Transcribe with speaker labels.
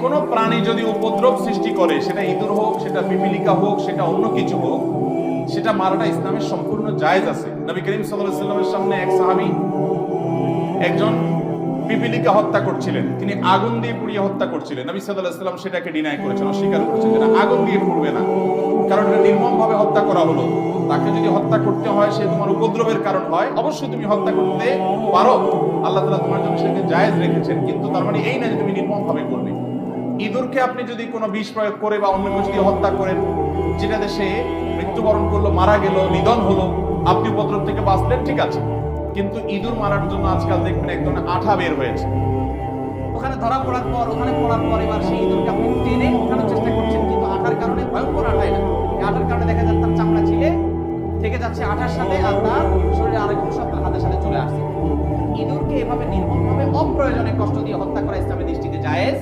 Speaker 1: কোনো প্রাণী যদি উপদ্রব সৃষ্টি করে, সেটা ইঁদুর হোক, সেটা পিপিলিকা হোক, সেটা অন্য কিছু হোক, সেটা মারাটা ইসলামের সম্পূর্ণ জায়েজ আছে। নবী করিম সাল্লাল্লাহু আলাইহি ওয়াসাল্লামের সামনে এক সাহাবী একজন পিপিলিকা হত্যা করছিলেন, তিনি আগুন দিয়ে পুড়িয়ে হত্যা করছিলেন। নবী সাল্লাল্লাহু আলাইহি ওয়াসাল্লাম সেটাকে ডিনাই করেছেন, অস্বীকার করেছেন যে না, আগুন দিয়ে পুড়বে না, কারণ এটা নির্মমভাবে হত্যা করা হলো। তাকে যদি হত্যা করতে হয়, সে তোমার উপদ্রবের কারণ হয়, অবশ্যই তুমি হত্যা করতে পারো, আল্লাহ তাআলা তোমার জন্য সেটাকে জায়েজ রেখেছেন, কিন্তু তার মানে এই না যে তুমি নির্মমভাবে করবে। ইঁদুরকে আপনি যদি কোনো বিষ প্রয়োগ করে বা অন্য কিছু দিয়ে হত্যা করেন, যেটা দেশে মৃত্যুবরণ করলো, মারা গেল, নিধন হলো, আপনি উপদ্রব থেকে বাঁচলেন, ঠিক আছে। কিন্তু ইঁদুর মারার জন্য আজকাল দেখবেন এক ধরনের আঠা বের হয়েছে,
Speaker 2: ওখানে ধরা পড়ার পর, ওখানে পড়ার পর এবার সেই ইঁদুরকে আপনি টেনে উঠানোর চেষ্টা করছেন, কিন্তু আঠার কারণে, ভয়ঙ্কর আঠাই না, এই আঠার কারণে দেখা যাচ্ছে তার চামড়া ছিলে থেকে যাচ্ছে আঠার সাথে, আর তার শরীরে আরেক অংশ আপনার হাতের সাথে চলে আসছে। ইঁদুরকে এভাবে নির্মমভাবে অপ্রয়োজনে কষ্ট দিয়ে হত্যা করা ইসলামের দৃষ্টিতে জায়েজ